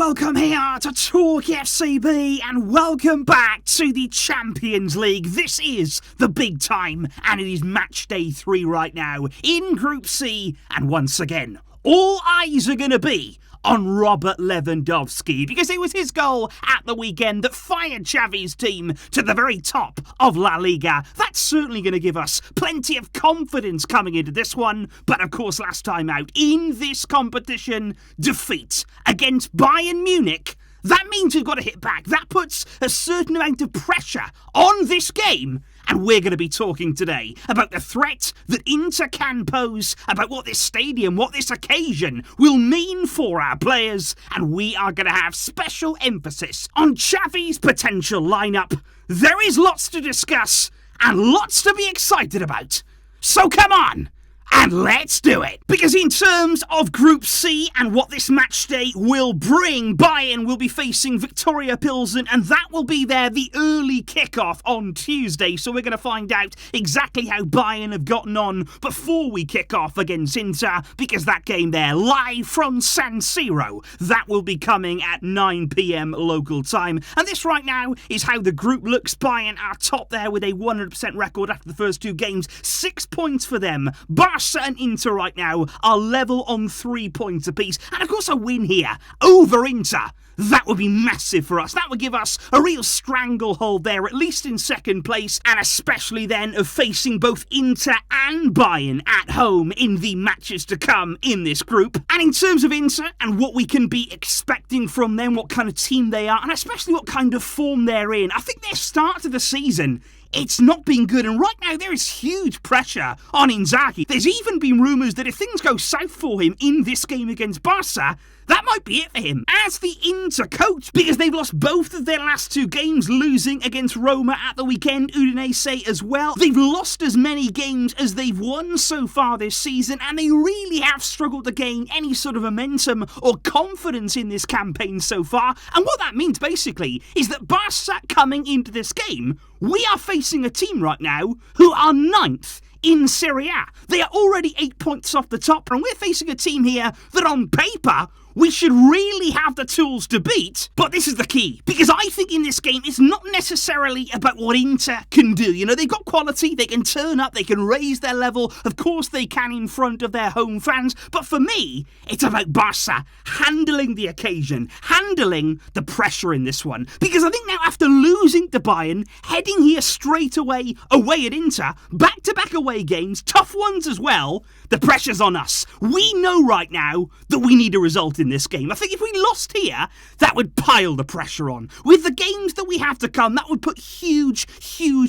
welcome here to TalkFCB and welcome back to the Champions League. This is the big time and it is match day 3 right now in Group C, and once again, all eyes are going to be on Robert Lewandowski because it was his goal at the weekend that fired Xavi's team to the very top of La Liga. That's certainly going to give us plenty of confidence coming into this one, but of course last time out in this competition, defeat against Bayern Munich. That means we've got to hit back. That puts a certain amount of pressure on this game. And we're going to be talking today about the threat that Inter can pose, about what this stadium, what this occasion will mean for our players. And we are going to have special emphasis on Xavi's potential lineup. There is lots to discuss and lots to be excited about. So come on! And let's do it! Because in terms of Group C and what this match day will bring, Bayern will be facing Victoria Plzen, and that will be the early kickoff on Tuesday. So we're going to find out exactly how Bayern have gotten on before we kick off against Inter, because that game there, live from San Siro, that will be coming at 9 p.m. local time. And this right now is how the group looks. Bayern are top there with a 100% record after the first 2 games. 6 points for them. Barça and Inter right now are level on 3 points apiece. And of course a win here over Inter, that would be massive for us. That would give us a real stranglehold there, at least in second place, and especially then of facing both Inter and Bayern at home in the matches to come in this group. And in terms of Inter and what we can be expecting from them, what kind of team they are, and especially what kind of form they're in, I think their start to the season, it's not been good, and right now there is huge pressure on Inzaghi. There's even been rumours that if things go south for him in this game against Barça, that might be it for him as the Inter coach, because they've lost both of their last 2 games, losing against Roma at the weekend, Udinese as well. They've lost as many games as they've won so far this season, and they really have struggled to gain any sort of momentum or confidence in this campaign so far. And what that means basically is that Barça coming into this game, we are facing a team right now who are 9th in Serie A. They are already 8 points off the top, and we're facing a team here that on paper we should really have the tools to beat. But this is the key, because I think in this game it's not necessarily about what Inter can do. You know, they've got quality, they can turn up, they can raise their level, of course they can in front of their home fans, but for me it's about Barça handling the occasion, handling the pressure in this one. Because I think now after losing to Bayern, heading here straight away at Inter, back-to-back away games, tough ones as well, the pressure's on us. We know right now that we need a result in this game. I think if we lost here, that would pile the pressure on. With the games that we have to come, that would put huge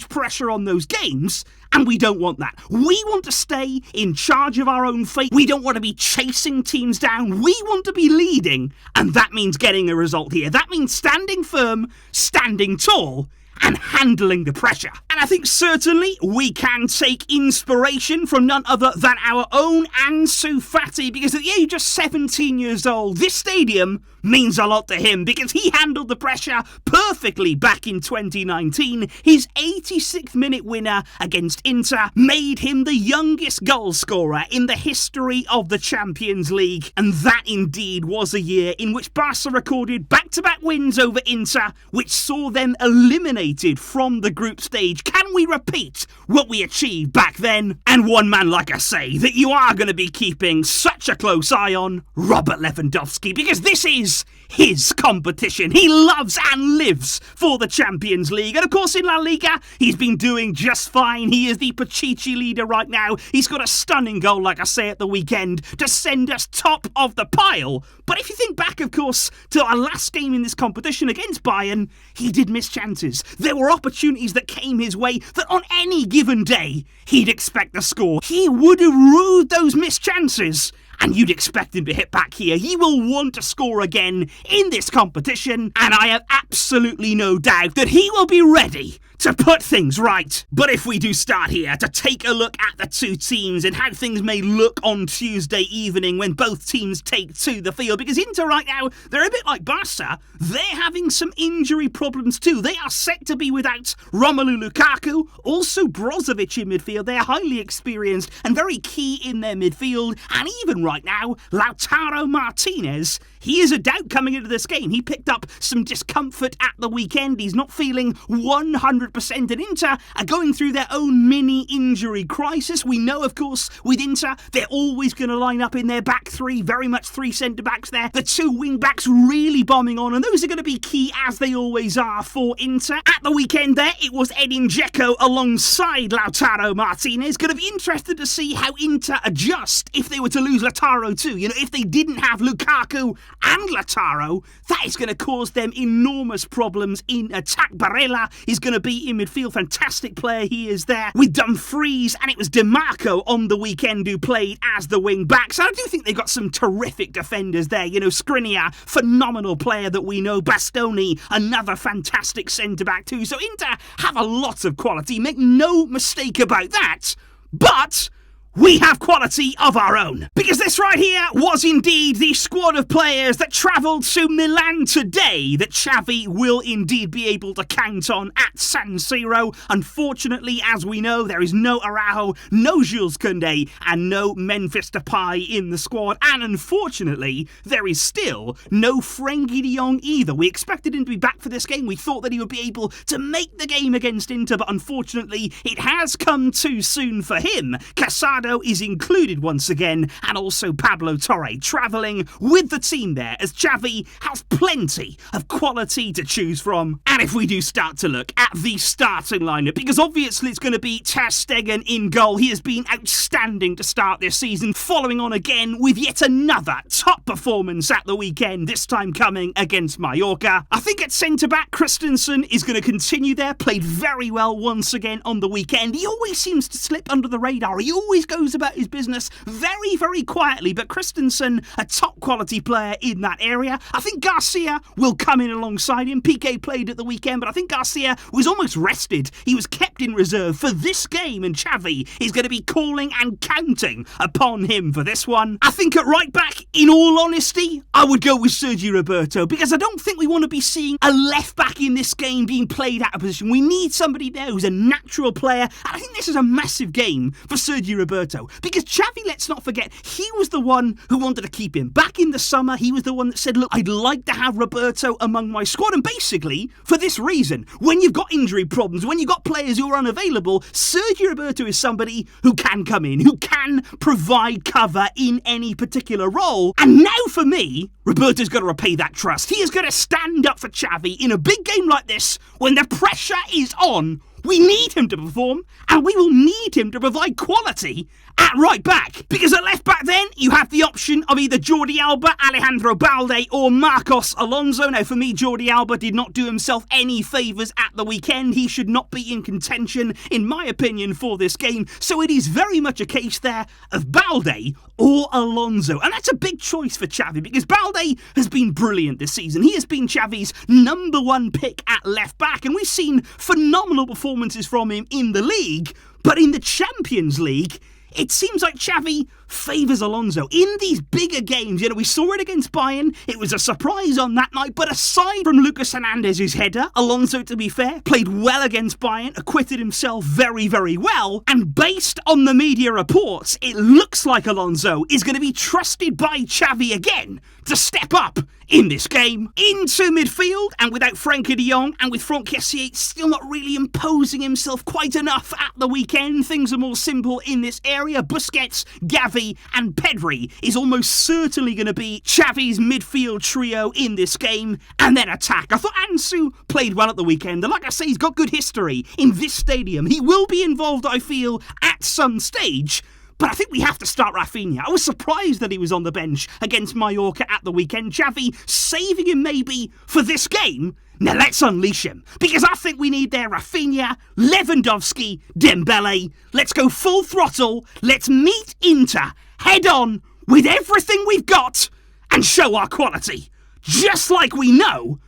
pressure on those games, and we don't want that. We want to stay in charge of our own fate. We don't want to be chasing teams down. We want to be leading, and that means getting a result here. That means standing firm, standing tall, and handling the pressure. And I think certainly we can take inspiration from none other than our own Ansu Fati, because at the age of 17 years old, this stadium means a lot to him because he handled the pressure perfectly back in 2019. His 86th minute winner against Inter made him the youngest goal scorer in the history of the Champions League. And that indeed was a year in which Barca recorded back-to-back wins over Inter, which saw them eliminated from the group stage. Can we repeat what we achieved back then? And one man, like I say, that you are going to be keeping such a close eye on, Robert Lewandowski, because this is his competition. He loves and lives for the Champions League. And of course in La Liga, he's been doing just fine. He is the Pichichi leader right now. He's got a stunning goal, like I say, at the weekend to send us top of the pile. But if you think back, of course, to our last game in this competition against Bayern, he did miss chances. There were opportunities that came his way that on any given day, he'd expect to score. He would have ruled those missed chances, and you'd expect him to hit back here. He will want to score again in this competition, and I have absolutely no doubt that he will be ready to put things right. But if we do start here to take a look at the 2 teams and how things may look on Tuesday evening when both teams take to the field, because Inter right now, they're a bit like Barca. They're having some injury problems too. They are set to be without Romelu Lukaku, also Brozovic in midfield. They're highly experienced and very key in their midfield, and even right now, Lautaro Martinez, he is a doubt coming into this game. He picked up some discomfort at the weekend. He's not feeling 100%, and Inter are going through their own mini injury crisis. We know, of course, with Inter, they're always going to line up in their back three, very much three centre-backs there. The two wing-backs really bombing on, and those are going to be key, as they always are, for Inter. At the weekend there, it was Edin Dzeko alongside Lautaro Martinez. Going to be interested to see how Inter adjust if they were to lose Lautaro too. You know, if they didn't have Lukaku and Lautaro, that is going to cause them enormous problems in attack. Barella is going to be in midfield. Fantastic player he is there with Dumfries, and it was DeMarco on the weekend who played as the wing back. So I do think they've got some terrific defenders there. You know, Skriniar, phenomenal player that we know. Bastoni, another fantastic centre-back too. So Inter have a lot of quality, make no mistake about that. But we have quality of our own. Because this right here was indeed the squad of players that travelled to Milan today that Xavi will indeed be able to count on at San Siro. Unfortunately, as we know, there is no Araujo, no Jules Koundé, and no Memphis Depay in the squad. And unfortunately, there is still no Frenkie de Jong either. We expected him to be back for this game. We thought that he would be able to make the game against Inter, but unfortunately, it has come too soon for him. Casado is included once again, and also Pablo Torre travelling with the team there, as Xavi has plenty of quality to choose from. And if we do start to look at the starting lineup, because obviously it's going to be Ter Stegen in goal. He has been outstanding to start this season, following on again with yet another top performance at the weekend, this time coming against Mallorca. I think at centre-back, Christensen is going to continue there, played very well once again on the weekend. He always seems to slip under the radar. He always goes about his business very, very quietly, but Christensen, a top quality player in that area. I think Garcia will come in alongside him. Piqué played at the weekend, but I think Garcia was almost rested. He was kept in reserve for this game, and Xavi is going to be calling and counting upon him for this one. I think at right back, in all honesty, I would go with Sergio Roberto, because I don't think we want to be seeing a left back in this game being played out of position. We need somebody there who's a natural player, and I think this is a massive game for Sergio Roberto. Because Xavi, let's not forget, he was the one who wanted to keep him. Back in the summer, he was the one that said, look, I'd like to have Roberto among my squad. And basically, for this reason, when you've got injury problems, when you've got players who are unavailable, Sergio Roberto is somebody who can come in, who can provide cover in any particular role. And now for me, Roberto's got to repay that trust. He is going to stand up for Xavi in a big game like this when the pressure is on. We need him to perform, and we will need him to provide quality at right back. Because at left back then, you have the option of either Jordi Alba, Alejandro Balde, or Marcos Alonso. Now for me, Jordi Alba did not do himself any favours at the weekend. He should not be in contention, in my opinion, for this game. So it is very much a case there of Balde or Alonso. And that's a big choice for Xavi, because Balde has been brilliant this season. He has been Xavi's number one pick at left back, and we've seen phenomenal performances from him in the league. But in the Champions League, it seems like Xavi favours Alonso. In these bigger games, you know, we saw it against Bayern. It was a surprise on that night. But aside from Lucas Hernandez's header, Alonso, to be fair, played well against Bayern, acquitted himself very, very well. And based on the media reports, it looks like Alonso is going to be trusted by Xavi again to step up in this game. Into midfield, and without Frenkie de Jong, and with Franck Kessié still not really imposing himself quite enough at the weekend, things are more simple in this area. Busquets, Gavi, and Pedri is almost certainly going to be Xavi's midfield trio in this game. And then attack. I thought Ansu played well at the weekend, and like I say, he's got good history in this stadium. He will be involved, I feel, at some stage. But I think we have to start Rafinha. I was surprised that he was on the bench against Mallorca at the weekend. Xavi saving him maybe for this game. Now let's unleash him, because I think we need there Rafinha, Lewandowski, Dembele. Let's go full throttle. Let's meet Inter head on with everything we've got and show our quality, just like we know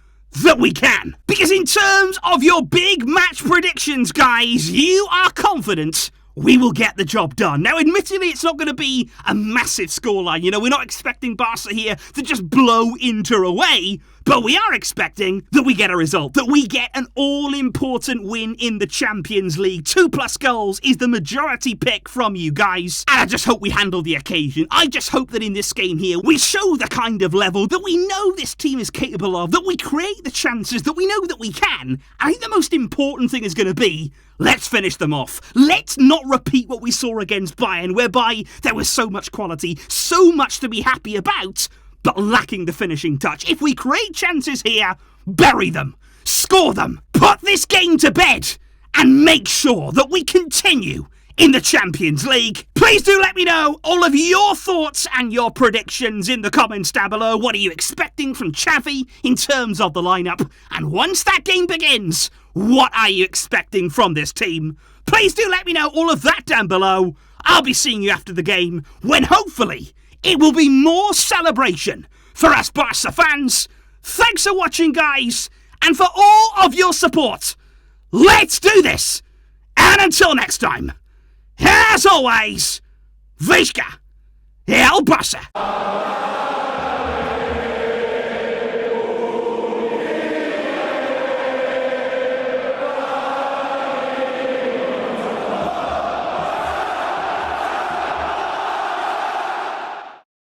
that we can. Because in terms of your big match predictions, guys, you are confident we will get the job done. Now, admittedly, it's not going to be a massive scoreline. You know, we're not expecting Barca here to just blow Inter away. but we are expecting that we get a result, that we get an all-important win in the Champions League. 2+ goals is the majority pick from you guys, and I just hope we handle the occasion. I just hope that in this game here, we show the kind of level that we know this team is capable of, that we create the chances that we know that we can. I think the most important thing is going to be, let's finish them off. Let's not repeat what we saw against Bayern, whereby there was so much quality, so much to be happy about, but lacking the finishing touch. If we create chances here, bury them, score them, put this game to bed, and make sure that we continue in the Champions League. Please do let me know all of your thoughts and your predictions in the comments down below. What are you expecting from Xavi in terms of the lineup? And once that game begins, what are you expecting from this team? Please do let me know all of that down below. I'll be seeing you after the game, when hopefully it will be more celebration for us Barca fans. Thanks for watching, guys, and for all of your support. Let's do this! And until next time, as always, Visca El Barça!